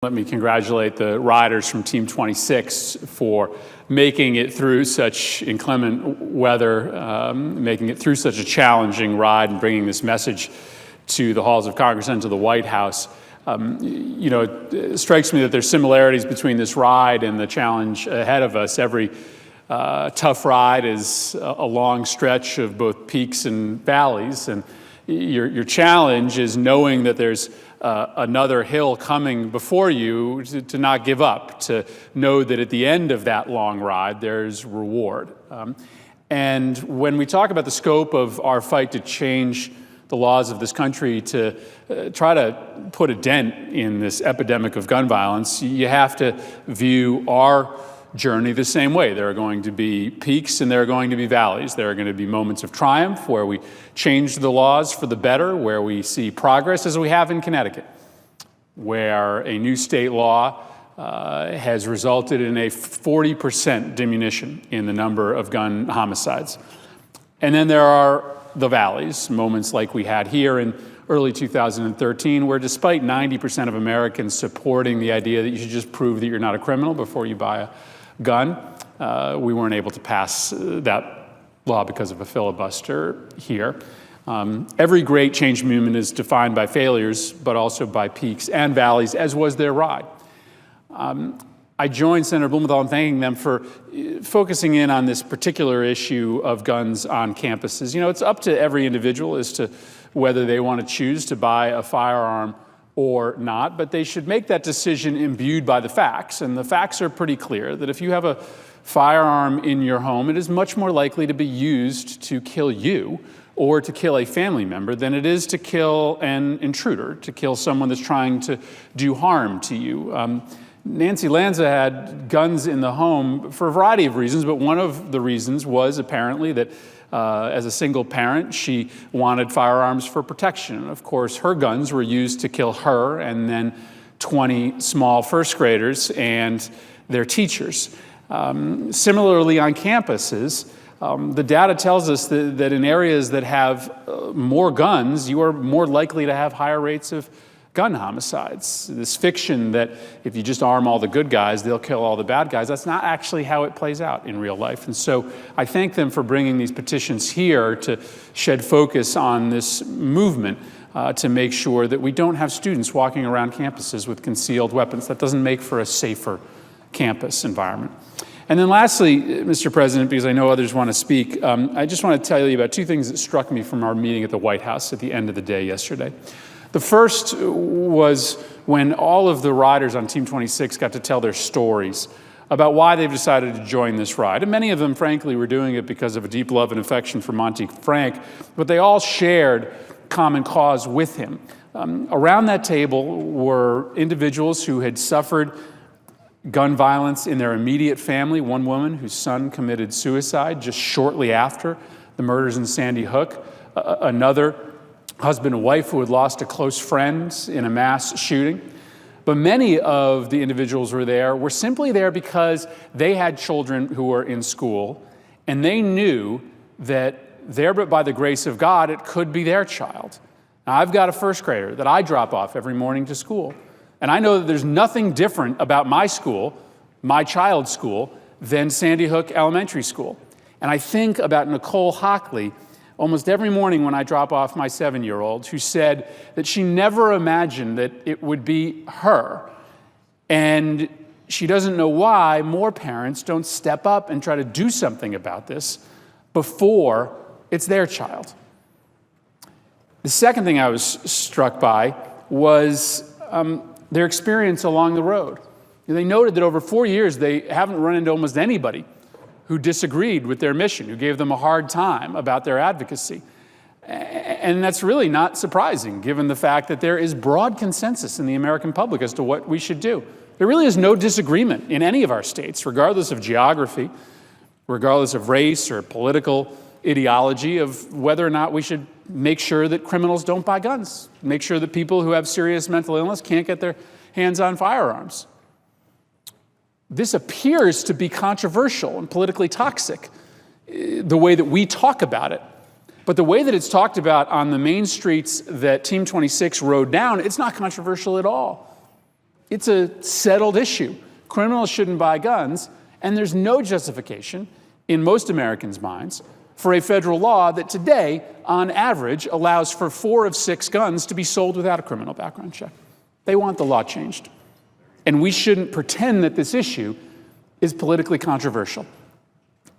Let me congratulate the riders from Team 26 for making it through such inclement weather, making it through such a challenging ride and bringing this message to the halls of Congress and to the White House. It strikes me that there's similarities between this ride and the challenge ahead of us. Every tough ride is a long stretch of both peaks and valleys, and your challenge is knowing that there's another hill coming before you, to not give up, to know that at the end of that long ride there's reward. And when we talk about the scope of our fight to change the laws of this country, to try to put a dent in this epidemic of gun violence, you have to view our journey the same way. There are going to be peaks and there are going to be valleys. There are going to be moments of triumph where we change the laws for the better, where we see progress, as we have in Connecticut, where a new state law has resulted in a 40% diminution in the number of gun homicides. And then there are the valleys, moments like we had here in early 2013, where despite 90% of Americans supporting the idea that you should just prove that you're not a criminal before you buy a gun, we weren't able to pass that law because of a filibuster here. Every great change movement is defined by failures, but also by peaks and valleys, as was their ride. I joined Senator Blumenthal in thanking them for focusing in on this particular issue of guns on campuses. You know, it's up to every individual as to whether they want to choose to buy a firearm or not, but they should make that decision imbued by the facts. And the facts are pretty clear that if you have a firearm in your home, it is much more likely to be used to kill you or to kill a family member than it is to kill an intruder, to kill someone that's trying to do harm to you. Nancy Lanza had guns in the home for a variety of reasons, but one of the reasons was apparently that as a single parent, she wanted firearms for protection. Of course, her guns were used to kill her and then 20 small first graders and their teachers. Similarly, on campuses, the data tells us that in areas that have more guns, you are more likely to have higher rates of gun homicides. This fiction that if you just arm all the good guys, they'll kill all the bad guys, that's not actually how it plays out in real life. And so I thank them for bringing these petitions here to shed focus on this movement, to make sure that we don't have students walking around campuses with concealed weapons. That doesn't make for a safer campus environment. And then lastly, Mr. President, because I know others want to speak, I just want to tell you about two things that struck me from our meeting at the White House at the end of the day yesterday. The first was when all of the riders on Team 26 got to tell their stories about why they've decided to join this ride. And many of them, frankly, were doing it because of a deep love and affection for Monty Frank, but they all shared common cause with him. Around that table were individuals who had suffered gun violence in their immediate family. One woman whose son committed suicide just shortly after the murders in Sandy Hook. Another husband and wife who had lost a close friend in a mass shooting. But many of the individuals who were simply there because they had children who were in school, and they knew that there, but by the grace of God, it could be their child. Now, I've got a first grader that I drop off every morning to school, and I know that there's nothing different about my school, my child's school, than Sandy Hook Elementary School. And I think about Nicole Hockley almost every morning when I drop off my 7-year-old, who said that she never imagined that it would be her. And she doesn't know why more parents don't step up and try to do something about this before it's their child. The second thing I was struck by was their experience along the road. They noted that over 4 years, they haven't run into almost anybody who disagreed with their mission, who gave them a hard time about their advocacy. And that's really not surprising, given the fact that there is broad consensus in the American public as to what we should do. There really is no disagreement in any of our states, regardless of geography, regardless of race or political ideology, of whether or not we should make sure that criminals don't buy guns, make sure that people who have serious mental illness can't get their hands on firearms. This appears to be controversial and politically toxic, the way that we talk about it. But the way that it's talked about on the main streets that Team 26 rode down, it's not controversial at all. It's a settled issue. Criminals shouldn't buy guns, and there's no justification in most Americans' minds for a federal law that today, on average, allows for 4 of 6 guns to be sold without a criminal background check. They want the law changed. And we shouldn't pretend that this issue is politically controversial.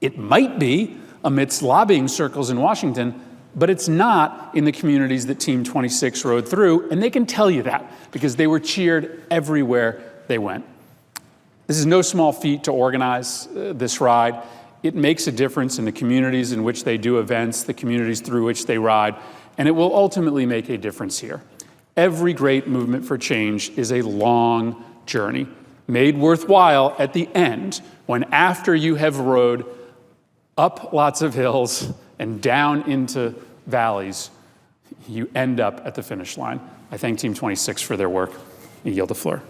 It might be amidst lobbying circles in Washington, but it's not in the communities that Team 26 rode through, and they can tell you that because they were cheered everywhere they went. This is no small feat to organize this ride. It makes a difference in the communities in which they do events, the communities through which they ride, and it will ultimately make a difference here. Every great movement for change is a long journey, made worthwhile at the end, when after you have rode up lots of hills and down into valleys, you end up at the finish line. I thank Team 26 for their work. I yield the floor.